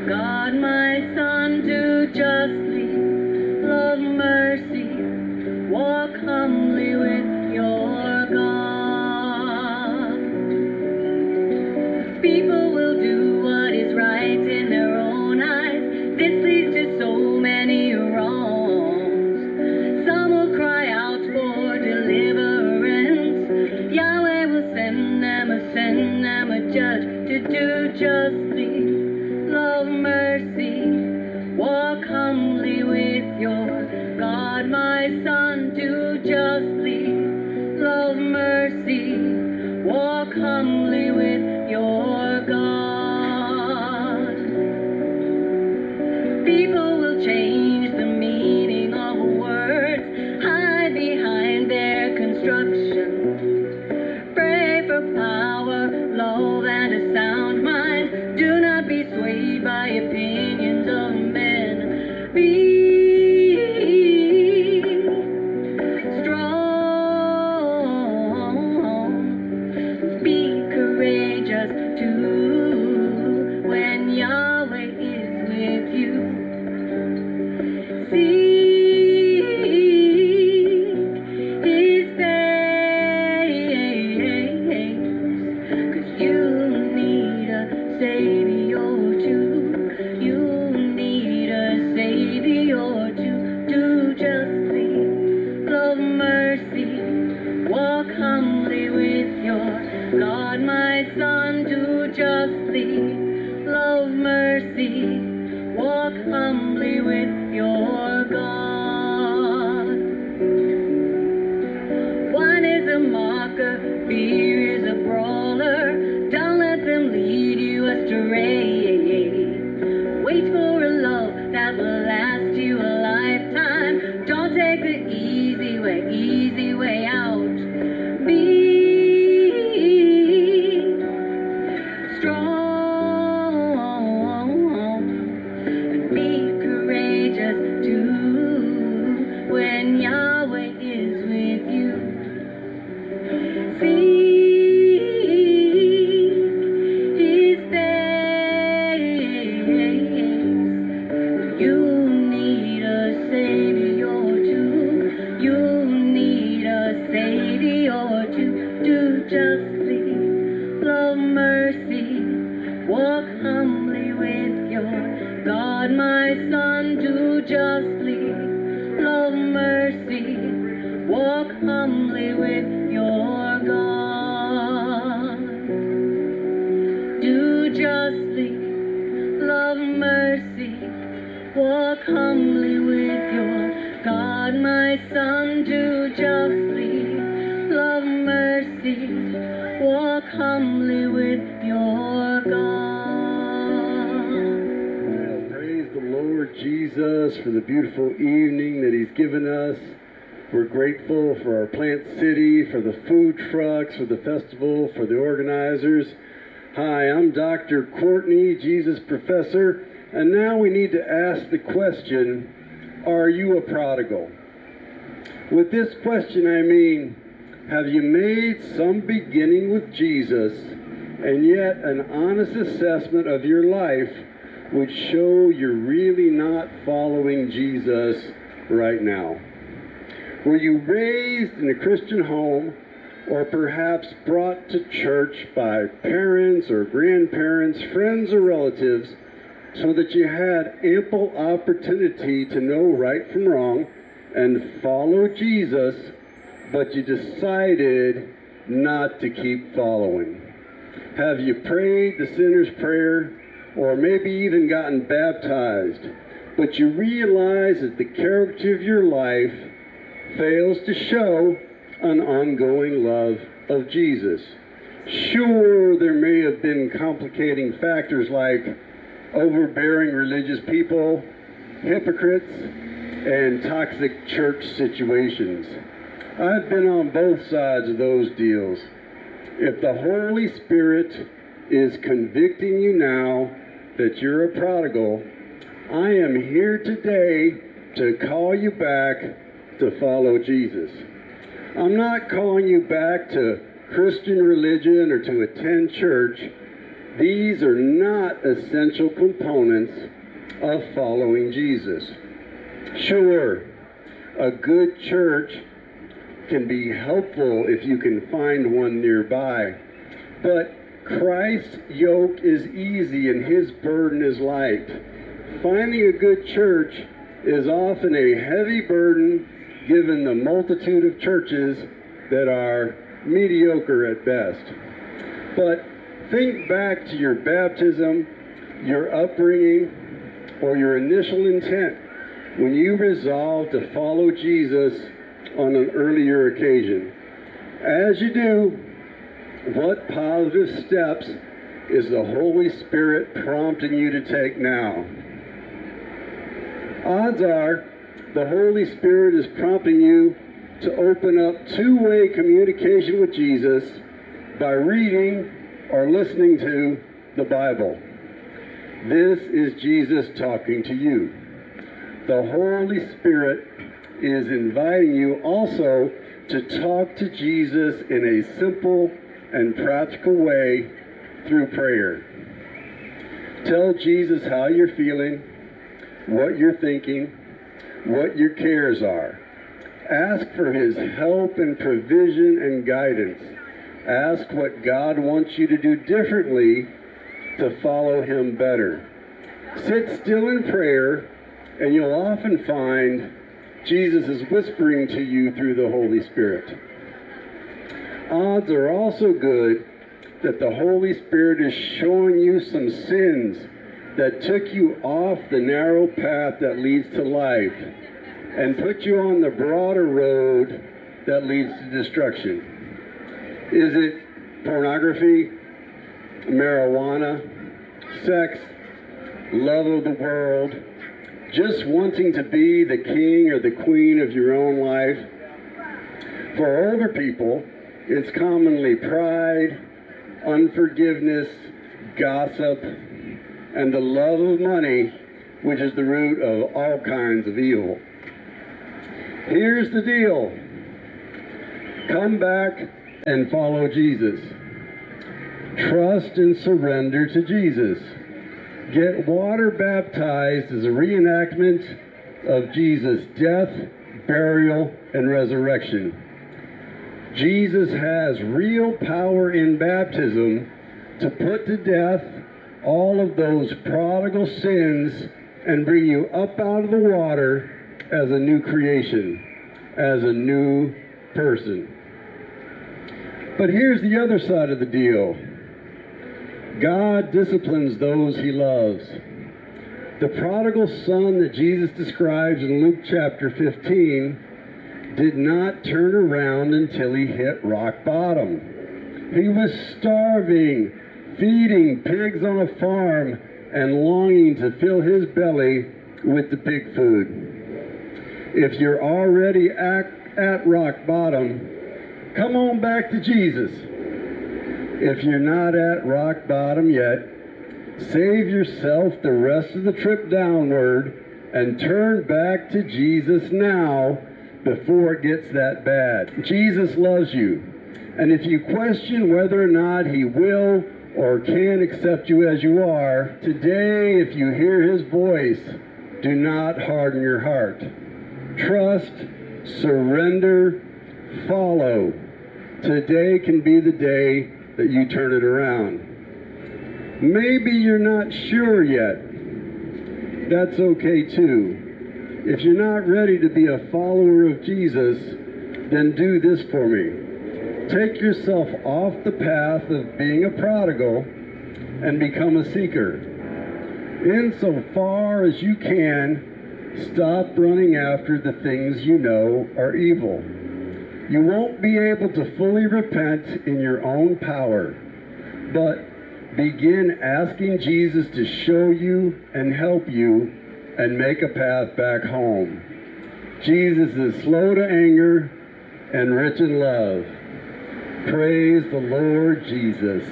God, my Son, do justly love mercy, walk humbly with your God. People will do what is right in their own eyes. This leads to so many wrongs. Some will cry out for deliverance. Yahweh will send them a judge to do justly love mercy, walk humbly with your God. My Son, do justly love mercy, walk humbly with your God. People will change the meaning of words, hide behind their construction. Pray for power, love, and a sound mind. Do not be swayed by opinions of men. Be strong, be courageous too when Yahweh is with you. Seek His face, 'cause you need a Savior too. You need a Savior too. Do justly love mercy, walk humbly with your God. My Son, do justly love mercy, walk humbly with your God. One is a mocker, fear is a brawler. Don't let them lead you astray. Wait for a love that will last you a lifetime. Don't take the easy way out. Be strong and be courageous too when Yahweh is with you. Seek His face. You need a Savior too. You need a Savior too. Do justly love mercy, walk humbly with your God. My Son, do justly love mercy, walk humbly with your God. Do justly love mercy, walk humbly with your God. My Son, do justly love mercy, walk humbly with your God. Well, praise the Lord Jesus for the beautiful evening that He's given us. We're grateful for our Plant City, for the food trucks, for the festival, for the organizers. Hi, I'm Dr. Courtney, Jesus Professor, and now we need to ask the question, are you a prodigal? With this question, I mean, have you made some beginning with Jesus, and yet an honest assessment of your life would show you're really not following Jesus right now? Were you raised in a Christian home, or perhaps brought to church by parents or grandparents, friends or relatives, so that you had ample opportunity to know right from wrong and follow Jesus, but you decided not to keep following? Have you prayed the sinner's prayer, or maybe even gotten baptized, but you realize that the character of your life fails to show an ongoing love of Jesus? Sure, there may have been complicating factors like overbearing religious people, hypocrites, and toxic church situations. I've been on both sides of those deals. If the Holy Spirit is convicting you now that you're a prodigal, I am here today to call you back to follow Jesus. I'm not calling you back to Christian religion or to attend church, these are not essential components of following Jesus. Sure, a good church can be helpful if you can find one nearby, but Christ's yoke is easy and his burden is light. Finding a good church is often a heavy burden given the multitude of churches that are mediocre at best. But think back to your baptism, your upbringing, or your initial intent when you resolved to follow Jesus on an earlier occasion. As you do, what positive steps is the Holy Spirit prompting you to take now? Odds are the Holy Spirit is prompting you to open up two-way communication with Jesus by reading or listening to the Bible. This is Jesus talking to you. The Holy Spirit is inviting you also to talk to Jesus in a simple and practical way through prayer. Tell Jesus how you're feeling, what you're thinking, what your cares are. Ask for his help and provision and guidance. Ask what God wants you to do differently to follow him better. Sit still in prayer, and you'll often find Jesus is whispering to you through the Holy Spirit. Odds are also good that the Holy Spirit is showing you some sins that took you off the narrow path that leads to life and put you on the broader road that leads to destruction. Is it pornography, marijuana, sex, love of the world, just wanting to be the king or the queen of your own life? For older people, it's commonly pride, unforgiveness, gossip, and the love of money, which is the root of all kinds of evil. Here's the deal. Come back and follow Jesus. Trust and surrender to Jesus. Get water baptized as a reenactment of Jesus' death, burial, and resurrection. Jesus has real power in baptism to put to death all of those prodigal sins and bring you up out of the water as a new creation, as a new person. But here's the other side of the deal. God disciplines those he loves. The prodigal son that Jesus describes in Luke chapter 15 did not turn around until he hit rock bottom. He was starving, feeding pigs on a farm, and longing to fill his belly with the pig food. If you're already at rock bottom, come on back to Jesus. If you're not at rock bottom yet, save yourself the rest of the trip downward and turn back to Jesus now before it gets that bad. Jesus loves you, and if you question whether or not he will or can accept you as you are, today, if you hear his voice, do not harden your heart. Trust, surrender, follow. Today can be the day that you turn it around. Maybe you're not sure yet. That's okay too. If you're not ready to be a follower of Jesus, then do this for me. Take yourself off the path of being a prodigal and become a seeker. Insofar as you can, stop running after the things you know are evil. You won't be able to fully repent in your own power, but begin asking Jesus to show you and help you and make a path back home. Jesus is slow to anger and rich in love. Praise the Lord Jesus.